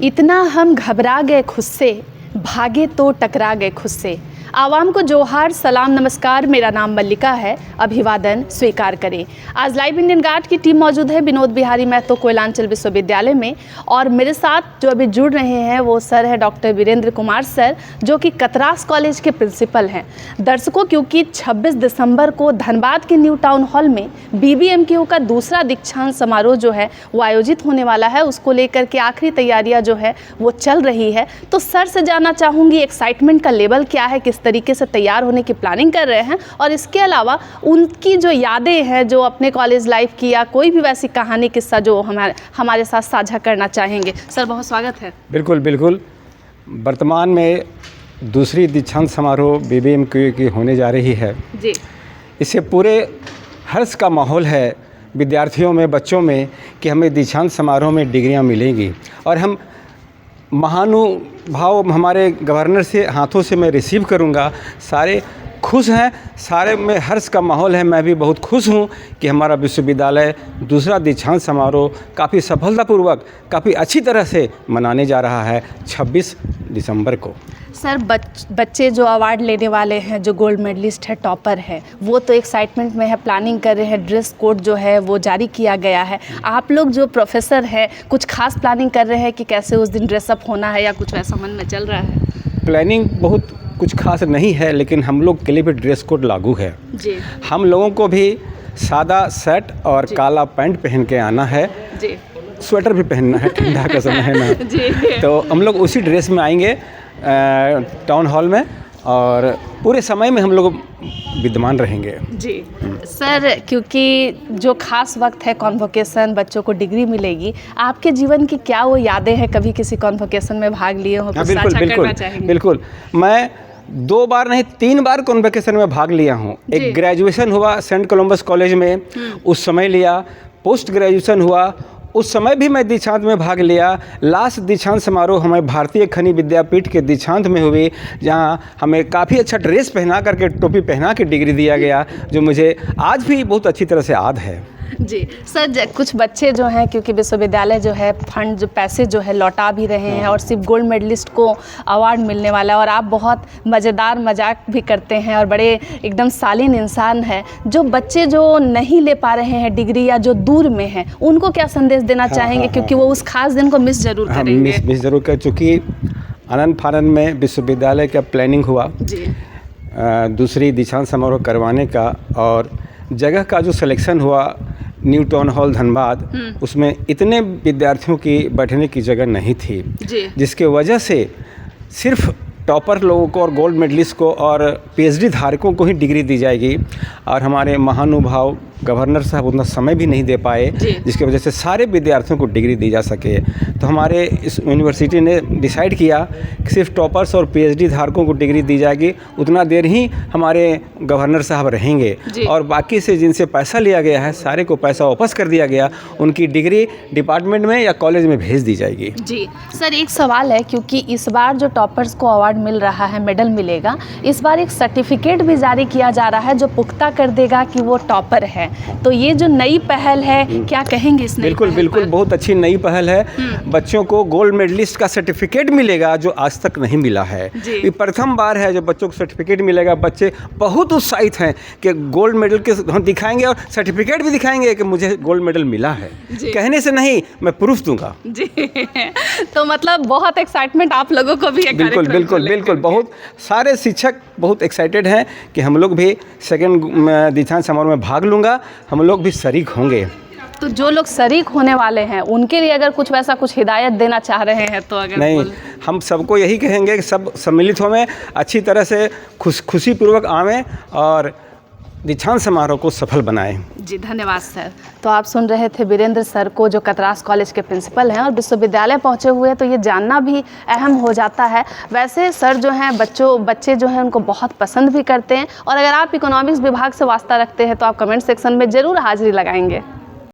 इतना हम घबरा गए खुद से, भागे तो टकरा गए खुद से। आवाम को जोहार, सलाम, नमस्कार। मेरा नाम मल्लिका है, अभिवादन स्वीकार करें। आज लाइव इंडियन गार्ड की टीम मौजूद है विनोद बिहारी महतो कोयलांचल विश्वविद्यालय में, और मेरे साथ जो अभी जुड़ रहे हैं वो सर है डॉक्टर वीरेंद्र कुमार सर, जो कि कतरास कॉलेज के प्रिंसिपल हैं। दर्शकों, क्योंकि 26 दिसंबर को धनबाद के न्यू टाउन हॉल में BBMKU का दूसरा दीक्षांत समारोह जो है वो आयोजित होने वाला है, उसको लेकर के आखिरी तैयारियां जो है वो चल रही है। तो सर से जानना चाहूँगी एक्साइटमेंट का लेवल क्या है, किस तरीके से तैयार होने की प्लानिंग कर रहे हैं, और इसके अलावा उनकी जो यादें हैं जो अपने कॉलेज लाइफ की, या कोई भी वैसी कहानी किस्सा जो हमारे साथ साझा करना चाहेंगे। सर, बहुत स्वागत है। बिल्कुल बिल्कुल। वर्तमान में दूसरी दीक्षांत समारोह BBMKU की होने जा रही है जी। इससे पूरे हर्ष का माहौल है विद्यार्थियों में, बच्चों में, कि हमें दीक्षांत समारोह में डिग्रियां मिलेंगी, और हम महानुभाव हमारे गवर्नर से हाथों से मैं रिसीव करूंगा। सारे खुश हैं, सारे में हर्ष का माहौल है। मैं भी बहुत खुश हूं कि हमारा विश्वविद्यालय दूसरा दीक्षांत समारोह काफ़ी सफलतापूर्वक, काफ़ी अच्छी तरह से मनाने जा रहा है 26 दिसंबर को। सर, बच्चे जो अवार्ड लेने वाले हैं, जो गोल्ड मेडलिस्ट है, टॉपर है, वो तो एक्साइटमेंट में है, प्लानिंग कर रहे हैं, ड्रेस कोड जो है वो जारी किया गया है। आप लोग जो प्रोफेसर हैं, कुछ खास प्लानिंग कर रहे हैं कि कैसे उस दिन ड्रेसअप होना है, या कुछ वैसा मन में चल रहा है? प्लानिंग बहुत कुछ खास नहीं है, लेकिन हम लोग के लिए भी ड्रेस कोड लागू है जी। हम लोगों को भी सादा शर्ट और काला पैंट पहन के आना है जी। स्वेटर भी पहनना है, ठंडा का समय है ना जी। तो हम लोग उसी ड्रेस में आएंगे टाउन हॉल में, और पूरे समय में हम लोग विद्यमान रहेंगे। जी। सर, क्योंकि जो खास वक्त है कॉन्वोकेशन, बच्चों को डिग्री मिलेगी, आपके जीवन की क्या वो यादें हैं? कभी किसी कॉन्वोकेशन में भाग लिए हो? हाँ, बिल्कुल बिल्कुल बिल्कुल। मैं 2 बार नहीं 3 बार कॉन्वोकेशन में भाग लिया हूँ। एक ग्रेजुएशन हुआ सेंट कोलंबस कॉलेज में, उस समय लिया। पोस्ट ग्रेजुएशन हुआ, उस समय भी मैं दीक्षांत में भाग लिया। लास्ट दीक्षांत समारोह हमें भारतीय खनिज विद्यापीठ के दीक्षांत में हुई, जहां हमें काफ़ी अच्छा ड्रेस पहना करके, टोपी पहना के डिग्री दिया गया, जो मुझे आज भी बहुत अच्छी तरह से याद है। जी। सर, कुछ बच्चे जो हैं, क्योंकि विश्वविद्यालय जो है फंड, जो पैसे जो है लौटा भी रहे हैं, और सिर्फ गोल्ड मेडलिस्ट को अवार्ड मिलने वाला है, और आप बहुत मज़ेदार मजाक भी करते हैं और बड़े एकदम शालीन इंसान हैं। जो बच्चे जो नहीं ले पा रहे हैं डिग्री, या जो दूर में हैं, उनको क्या संदेश देना चाहेंगे? क्योंकि वो उस खास दिन को मिस जरूर करेंगे। मिस जरूर कर, चूँकि आनंद फानंद में विश्वविद्यालय का प्लानिंग हुआ जी। दूसरी दीक्षांत समारोह करवाने का, और जगह का जो सिलेक्शन हुआ न्यू टाउन हॉल धनबाद, उसमें इतने विद्यार्थियों की बैठने की जगह नहीं थी जी। जिसके वजह से सिर्फ टॉपर लोगों को और गोल्ड मेडलिस्ट को और PhD धारकों को ही डिग्री दी जाएगी, और हमारे महानुभाव गवर्नर साहब उतना समय भी नहीं दे पाए, जिसकी वजह से सारे विद्यार्थियों को डिग्री दी जा सके। तो हमारे इस यूनिवर्सिटी ने डिसाइड किया कि सिर्फ टॉपर्स और PhD धारकों को डिग्री दी जाएगी, उतना देर ही हमारे गवर्नर साहब रहेंगे, और बाकी से जिनसे पैसा लिया गया है सारे को पैसा वापस कर दिया गया, उनकी डिग्री डिपार्टमेंट में या कॉलेज में भेज दी जाएगी। जी। सर, एक सवाल है, क्योंकि इस बार जो टॉपर्स को अवार्ड मिल रहा है, मेडल मिलेगा, इस बार एक सर्टिफिकेट भी जारी किया जा रहा है जो पुख्ता कर देगा कि वो टॉपर है। तो ये जो नई पहल है, क्या कहेंगे इस नई बिल्कुल पहल बिल्कुल पर? बहुत अच्छी नई पहल है। बच्चों को गोल्ड मेडलिस्ट का सर्टिफिकेट मिलेगा, जो आज तक नहीं मिला है। ये प्रथम बार है जो बच्चों को सर्टिफिकेट मिलेगा। बच्चे बहुत उत्साहित हैं कि गोल्ड मेडल के हम दिखाएंगे, और सर्टिफिकेट भी दिखाएंगे कि मुझे गोल्ड मेडल मिला है। कहने से नहीं, मैं प्रूफ दूंगा। जी। तो मतलब बहुत एक्साइटमेंट आप लोगों को भी है। बिल्कुल बिल्कुल बिल्कुल। बहुत सारे शिक्षक बहुत एक्साइटेड हैं कि हम लोग भी सेकेंड दीक्षांत समारोह में भाग लूँगा, हम लोग भी शरीक होंगे। तो जो लोग शरीक होने वाले हैं, उनके लिए अगर कुछ वैसा कुछ हिदायत देना चाह रहे हैं तो? अगर नहीं, हम सबको यही कहेंगे कि सब सम्मिलित हों, अच्छी तरह से खुशीपूर्वक आवें और दीक्षांत समारोह को सफल बनाएं। जी, धन्यवाद सर। तो आप सुन रहे थे वीरेंद्र सर को, जो कतरास कॉलेज के प्रिंसिपल हैं और विश्वविद्यालय पहुंचे हुए हैं, तो ये जानना भी अहम हो जाता है। वैसे सर जो हैं बच्चे जो हैं उनको बहुत पसंद भी करते हैं, और अगर आप इकोनॉमिक्स विभाग से वास्ता रखते हैं तो आप कमेंट सेक्शन में ज़रूर हाजिरी लगाएंगे।